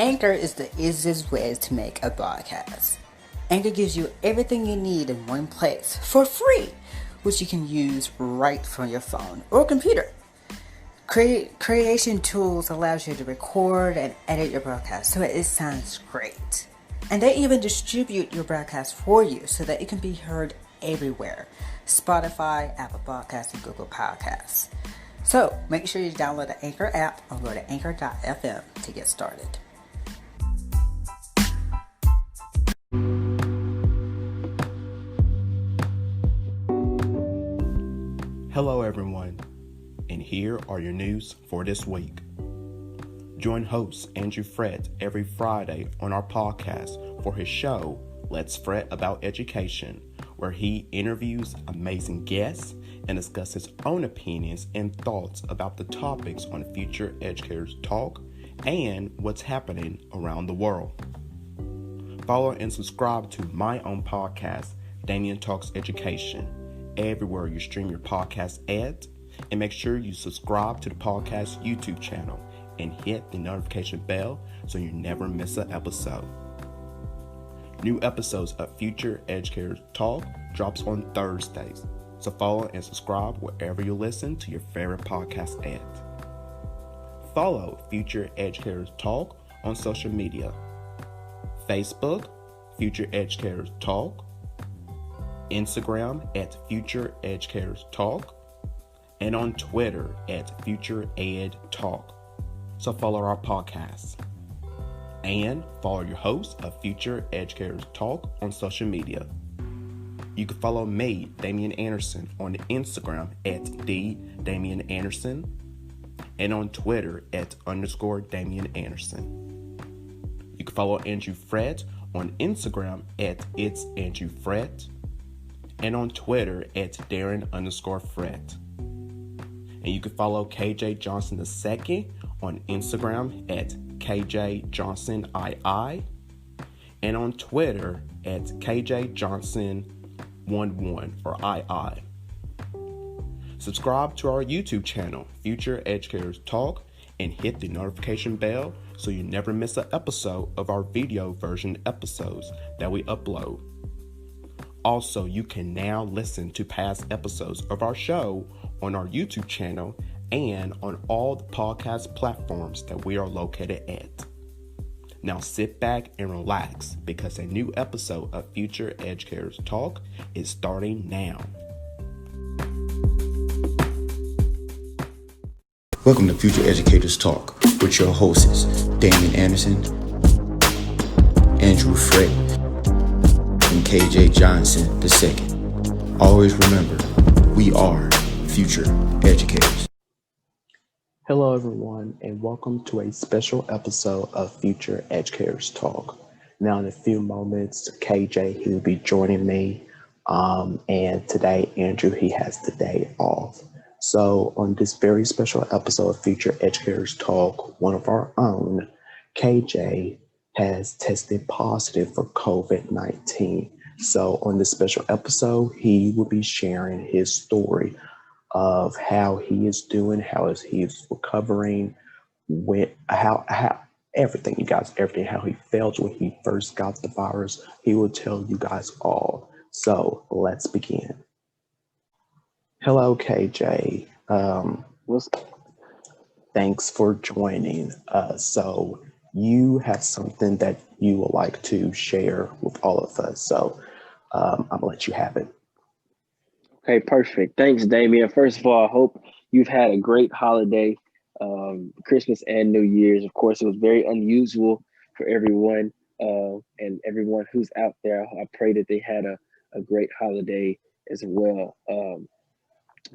Anchor is the easiest way to make a podcast. Anchor gives you everything you need in one place for free, which you can use right from your phone or computer. Creation tools allows you to record and edit your broadcast so it sounds great. And they even distribute your broadcast for you so that it can be heard everywhere. Spotify, Apple Podcasts, and Google Podcasts. So make sure you download the Anchor app or go to anchor.fm to get started. Hello everyone, and here are your news for this week. Join host Andrew FRETT every Friday on our podcast for his show, Let's Fret About Education, where he interviews amazing guests and discusses his own opinions and thoughts about the topics on Future Educators Talk and what's happening around the world. Follow and subscribe to my own podcast, DAMIAN Talks Education, everywhere you stream your podcast at, and make sure you subscribe to the podcast YouTube channel and hit the notification bell so you never miss an episode. New episodes of Future Educators Talk drops on Thursdays, so follow and subscribe wherever you listen to your favorite podcast at. Follow Future Educators Talk on social media: Facebook, Future Educators Talk, Instagram at Future Educators Talk, and on Twitter at Future Ed Talk. So follow our podcast. And follow your host of Future Educators Talk on social media. You can follow me, Damian Anderson, on Instagram at @DamianAnderson and on Twitter at _Damian Anderson. You can follow Andrew FRETT on Instagram at @It'sAndrewFRETT and on Twitter at Darren_Fret. And you can follow KJ Johnson II on Instagram at KJJohnsonII and on Twitter at KJJohnson11 or II. Subscribe to our YouTube channel, Future Educators Talk, and hit the notification bell so you never miss an episode of our video version episodes that we upload. Also, you can now listen to past episodes of our show on our YouTube channel and on all the podcast platforms that we are located at. Now sit back and relax because a new episode of Future Educators Talk is starting now. Welcome to Future Educators Talk with your hosts, Damian Anderson, Andrew FRETT, and KJ Johnson II. Always remember, we are future educators. Hello, everyone, and welcome to a special episode of Future Educators Talk. Now, in a few moments, KJ, he will be joining me, and today, Andrew, he has the day off. So, on this very special episode of Future Educators Talk, one of our own, KJ, has tested positive for COVID-19. So, on this special episode, he will be sharing his story of how he is doing, how he is recovering, how everything, you guys, everything, how he felt when he first got the virus. He will tell you guys all. So let's begin. Hello, KJ. Thanks for joining us. So you have something that you would like to share with all of us. So I'm gonna let you have it. Okay, perfect. Thanks, Damian. First of all, I hope you've had a great holiday, Christmas and New Year's. Of course, it was very unusual for everyone and everyone who's out there. I pray that they had a great holiday as well.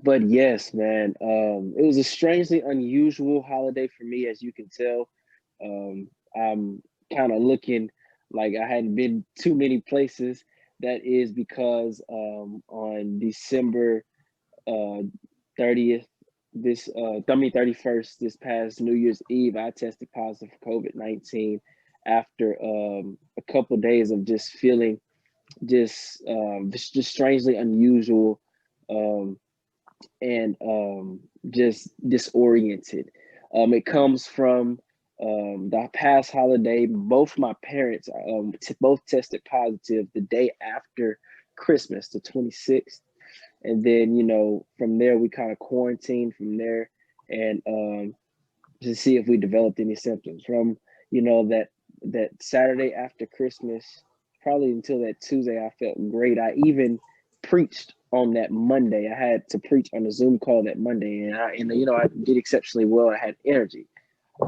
But yes, man, it was a strangely unusual holiday for me, as you can tell. I'm kind of looking like I hadn't been too many places. That is because on December 30th, 31st, this past New Year's Eve, I tested positive for COVID-19 after a couple of days of just feeling just strangely unusual and just disoriented. It comes from The past holiday, both my parents both tested positive the day after Christmas, the 26th. And then, from there, we kind of quarantined from there and to see if we developed any symptoms from, that Saturday after Christmas, probably until that Tuesday, I felt great. I even preached on that Monday. I had to preach on a Zoom call that Monday, and I did exceptionally well. I had energy,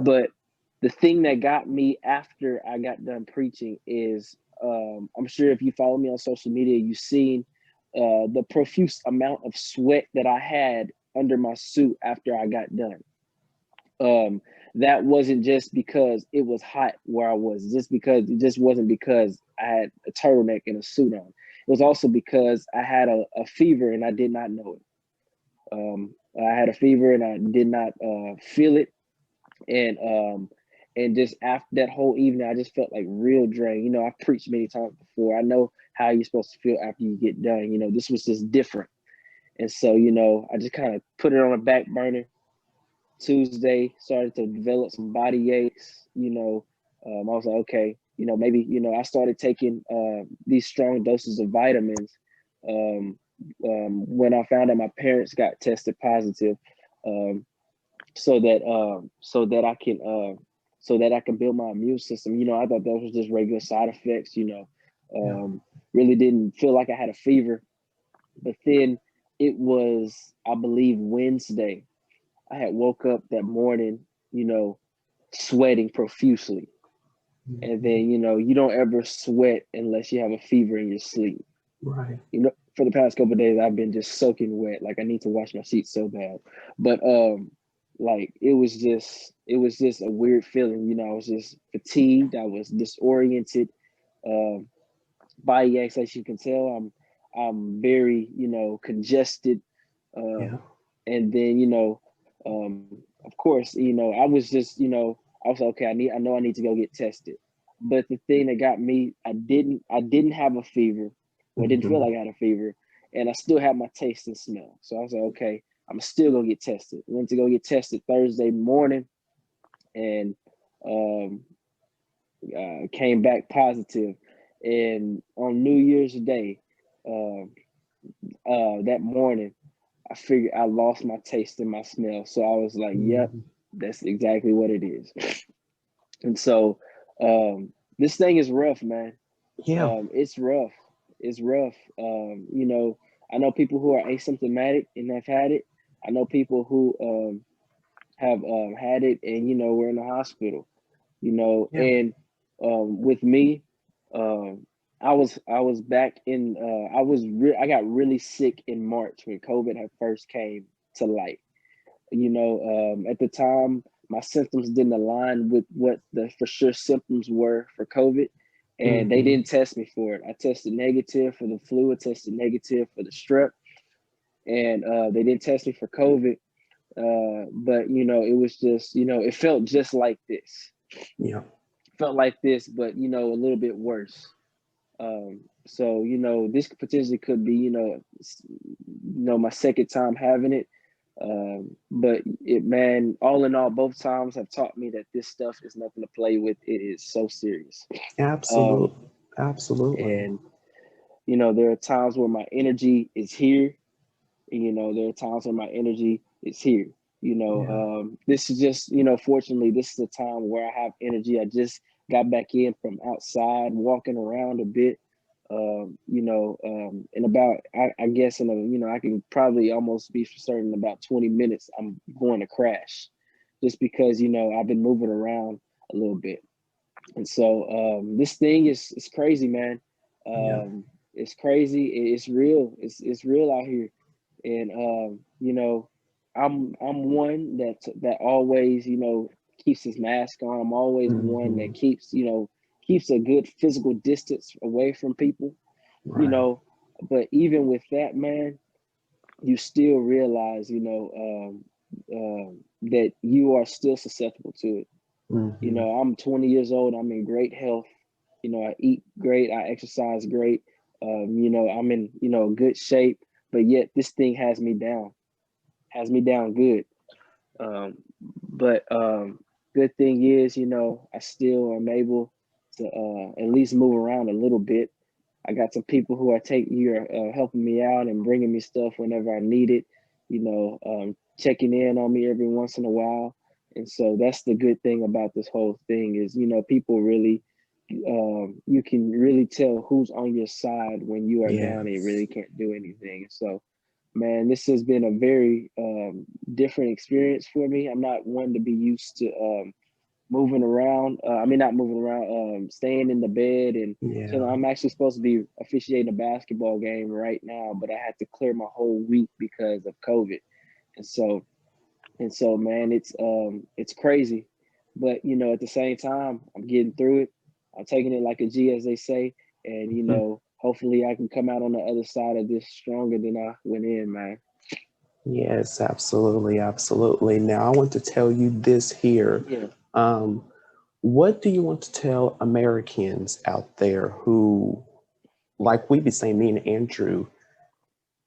but the thing that got me after I got done preaching is, I'm sure if you follow me on social media, you've seen the profuse amount of sweat that I had under my suit after I got done. That wasn't just because it was hot where I was, it just wasn't because I had a turtleneck and a suit on. It was also because I had a fever and I did not know it. I had a fever and I did not feel it. And just after that whole evening, I just felt like real drain. I've preached many times before. I know how you're supposed to feel after you get done. This was just different. And so, I just kind of put it on a back burner. Tuesday, started to develop some body aches. I was like, okay, maybe, I started taking these strong doses of vitamins when I found out my parents got tested positive, so that I can build my immune system. I thought those was just regular side effects. Really didn't feel like I had a fever, but then it was, I believe, Wednesday. I had woke up that morning, sweating profusely. And then, you don't ever sweat unless you have a fever in your sleep. Right. For the past couple of days, I've been just soaking wet. Like I need to wash my sheets so bad. But like it was just a weird feeling. I was just fatigued. I was disoriented. Body aches, as you can tell, I'm very, congested. And then, of course, I was just, I was like, okay, I know I need to go get tested. But the thing that got me, I didn't have a fever. Well, I didn't feel like I had a fever, and I still had my taste and smell. So I was like, okay, I'm still gonna get tested. Went to go get tested Thursday morning, and came back positive. And on New Year's Day, that morning, I figured I lost my taste and my smell. So I was like, yep, that's exactly what it is. And so this thing is rough, man. Yeah. It's rough. It's rough. I know people who are asymptomatic and have had it. I know people who have had it and, we're in the hospital, and with me, I was back in, I got really sick in March when COVID had first came to light. At the time, my symptoms didn't align with what the for sure symptoms were for COVID, and they didn't test me for it. I tested negative for the flu. I tested negative for the strep, and they didn't test me for COVID. But it was just, it felt just like this. Yeah. Felt like this, but a little bit worse. So this potentially could be my second time having it. But man, all in all, both times have taught me that this stuff is nothing to play with. It is so serious. Absolutely. Absolutely. And there are times where my energy is here, and there are times when my energy is here. This is just, fortunately, this is a time where I have energy. I just got back in from outside, walking around a bit. In about, I guess I can probably almost be certain in about 20 minutes, I'm going to crash, just because, I've been moving around a little bit. And so this thing is crazy, man. It's crazy. It's real. It's real out here. And I'm one that always, keeps his mask on. I'm always one that keeps a good physical distance away from people. Right. But even with that, man, you still realize, that you are still susceptible to it. I'm 20 years old. I'm in great health. I eat great. I exercise great. I'm in, good shape, but yet this thing has me down good. But good thing is, I still am able to at least move around a little bit. I got some people who are helping me out and bringing me stuff whenever I need it, checking in on me every once in a while. And so that's the good thing about this whole thing is, people really, you can really tell who's on your side when you are down and Yes. really can't do anything. So, man, this has been a very different experience for me. I'm not one to be used to moving around. I mean, not moving around, staying in the bed and Yeah. chilling. I'm actually supposed to be officiating a basketball game right now, but I had to clear my whole week because of COVID. And so, man, it's crazy. But at the same time, I'm getting through it. I'm taking it like a G, as they say, and hopefully I can come out on the other side of this stronger than I went in, man. Yes, absolutely, absolutely. Now I want to tell you this here. Yeah. Um, what do you want to tell Americans out there who, like we be saying, me and Andrew,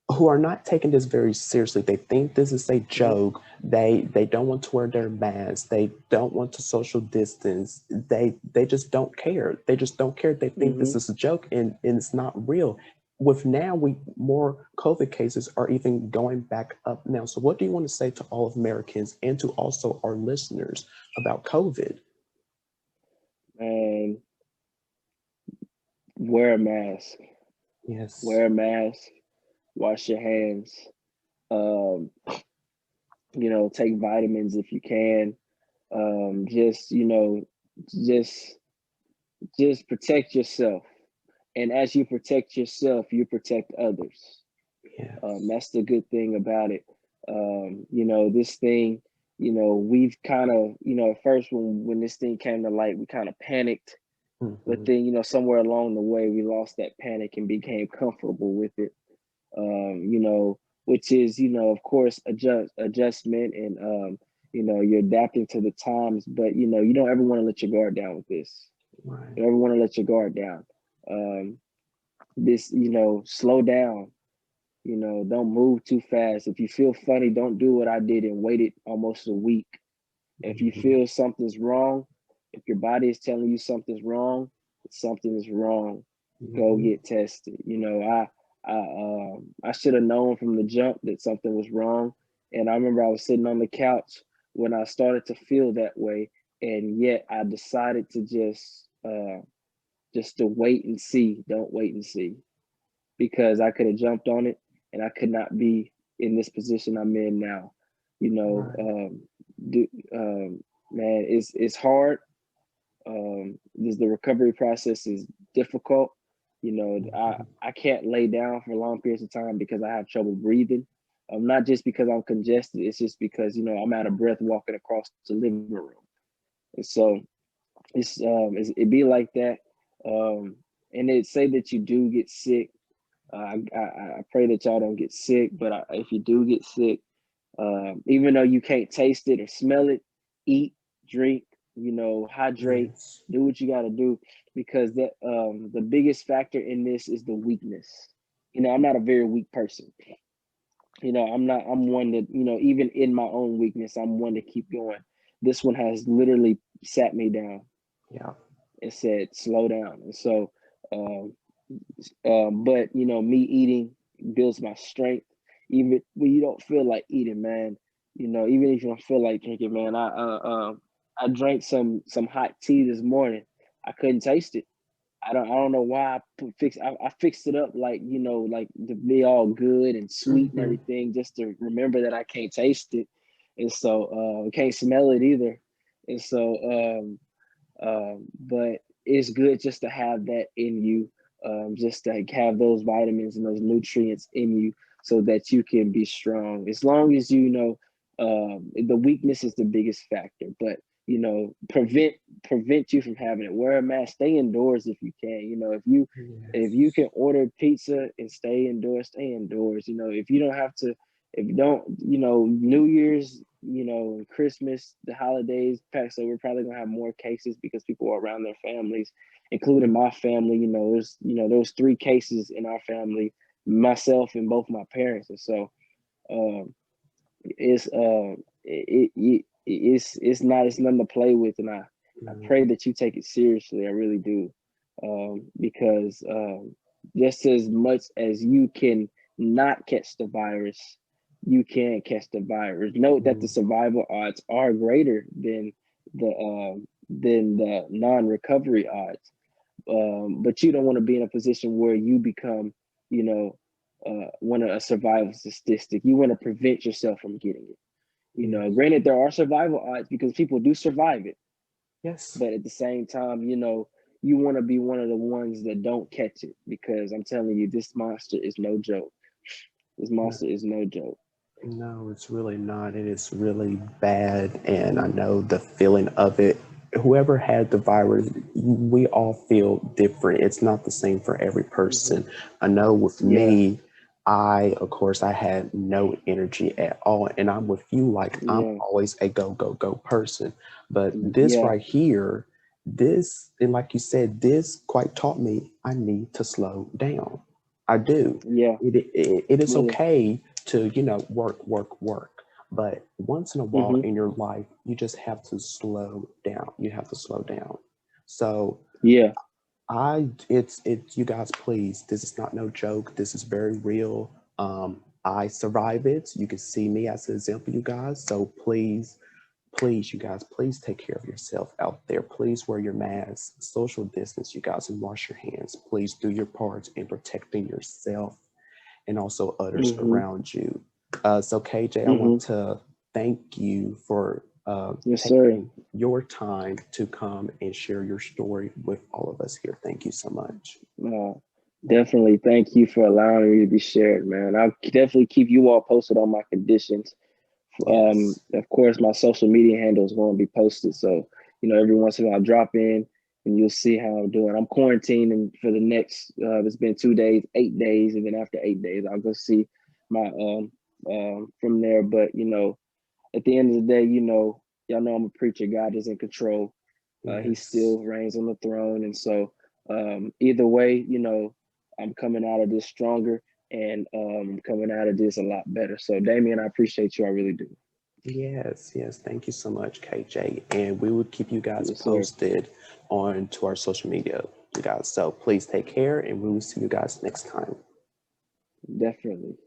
who are not taking this very seriously? They think this is a Mhm. joke. They don't want to wear their masks. They don't want to social distance. They just don't care. They just don't care. They think this Mhm. is a joke and it's not real. With now we more COVID cases are even going back up now. So what do you want to say to all of Americans and to also our listeners about COVID? And wear a mask. Yes. Wear a mask. Wash your hands. Um, take vitamins if you can. Just just just protect yourself. And as you protect yourself, you protect others. Yes. That's the good thing about it. This thing, we've kind of, at first when this thing came to light, we kind of panicked. But Hmm. then, somewhere along the way, we lost that panic and became comfortable with it. Which is, of course, adjustment and you're adapting to the times, but you don't ever want to let your guard down with this. Right. You don't ever want to let your guard down. Um, this, slow down, don't move too fast. If you feel funny, don't do what I did and waited almost a week. If you Hmm. feel something's wrong, if your body is telling you something's wrong, something is wrong. Go Hmm. get tested. I should have known from the jump that something was wrong. And I remember I was sitting on the couch when I started to feel that way, and yet I decided to just to wait and see. Don't wait and see, because I could have jumped on it and I could not be in this position I'm in now. You know, Right. um, do, man, it's hard. The recovery process is difficult. Hmm. I can't lay down for long periods of time because I have trouble breathing. Not just because I'm congested, it's just because I'm out of breath walking across the living room, and so it be like that. Um, and they say that you do get sick. I pray that y'all don't get sick, but if you do get sick, even though you can't taste it or smell it, eat, drink, hydrate, Yes. do what you got to do, because the biggest factor in this is the weakness. I'm not a very weak person. I'm not. I'm one that even in my own weakness, I'm one to keep going. This one has literally sat me down Yeah. and said, "Slow down." And so, um, but me eating builds my strength. Even when you don't feel like eating, man. Even if you don't feel like drinking, man. I drank some hot tea this morning. I couldn't taste it. I don't know why I fixed it up like like to be all good and sweet and Hmm. everything, just to remember that I can't taste it, and so can't smell it either, and so but it's good just to have that in you, just to have those vitamins and those nutrients in you so that you can be strong. As long as the weakness is the biggest factor, but prevent you from having it. Wear a mask. Stay indoors if you can. If you Yes. can order pizza and stay indoors, stay indoors. If you don't have to, if you don't, New Year's, Christmas, the holidays, so we're probably gonna have more cases because people are around their families, including my family. There was 3 cases in our family, myself and both my parents, and so um, it's it's nothing to play with, and I pray that you take it seriously. I really do, because just as much as you can not catch the virus, you can catch the virus. Note that the survival odds are greater than the non-recovery odds. But you don't want to be in a position where you become, a survival statistic. You want to prevent yourself from getting it. Granted, there are survival odds because people do survive it. Yes. But at the same time, you want to be one of the ones that don't catch it, because I'm telling you, this monster is no joke. This monster is no joke. No, it's really not. It is really bad. And I know the feeling of it. Whoever had the virus, we all feel different. It's not the same for every person. I know with me, I had no energy at all. And I'm with you, like I'm always a go, go, go person. But this right here, and like you said, this quite taught me I need to slow down. I do. Yeah. It is okay to, work. But once in a while in your life, you just have to slow down. You have to slow down. So yeah, it's you guys, please. This is not no joke. This is very real. I survived it. You can see me as an example, you guys. So please, you guys, please take care of yourself out there. Please wear your mask, social distance, you guys, and wash your hands. Please do your part in protecting yourself and also others around you. So KJ, I want to thank you for taking your time to come and share your story with all of us here. Thank you so much. Definitely. Thank you for allowing me to be shared, man. I'll definitely keep you all posted on my conditions. Yes. Of course, my social media handle is going to be posted. So, every once in a while I'll drop in and you'll see how I'm doing. I'm quarantining for the next, it's been 2 days, 8 days. And then after 8 days, I'll go see my, from there. But, at the end of the day, y'all know I'm a preacher. God is in control. He still reigns on the throne. And so either way, I'm coming out of this stronger and coming out of this a lot better. So Damian, I appreciate you. I really do. Yes. Thank you so much, KJ. And we will keep you guys posted on to our social media, you guys. So please take care and we will see you guys next time. Definitely.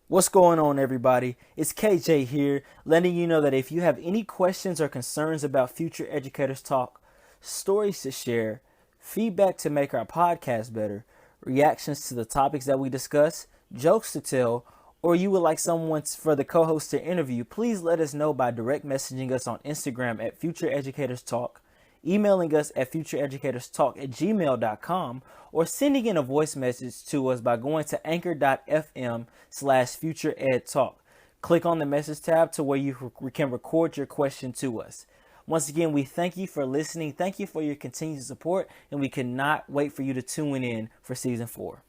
What's going on, everybody? It's KJ here, letting you know that if you have any questions or concerns about Future Educators Talk, stories to share, feedback to make our podcast better, reactions to the topics that we discuss, jokes to tell, or you would like someone for the co-host to interview, please let us know by direct messaging us on Instagram at Future Educators Talk, emailing us at futureeducatorstalk@gmail.com, or sending in a voice message to us by going to anchor.fm/futureedtalk. Click on the message tab to where you can record your question to us. Once again, we thank you for listening. Thank you for your continued support, and we cannot wait for you to tune in for season 4.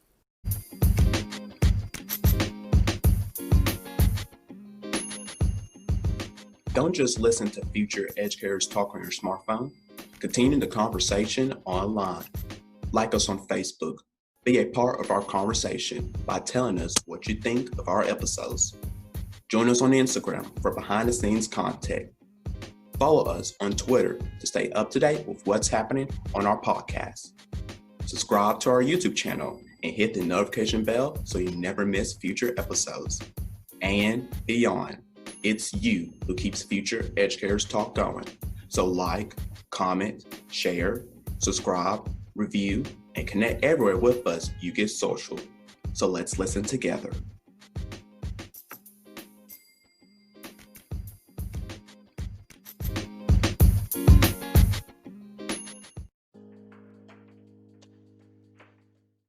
Don't just listen to Future Educators Talk on your smartphone. Continue the conversation online. Like us on Facebook. Be a part of our conversation by telling us what you think of our episodes. Join us on Instagram for behind-the-scenes content. Follow us on Twitter to stay up to date with what's happening on our podcast. Subscribe to our YouTube channel and hit the notification bell so you never miss future episodes. And beyond, it's you who keeps Future Educators Talk going. So like, comment, share, subscribe, review, and connect everywhere with us. You get social. So let's listen together.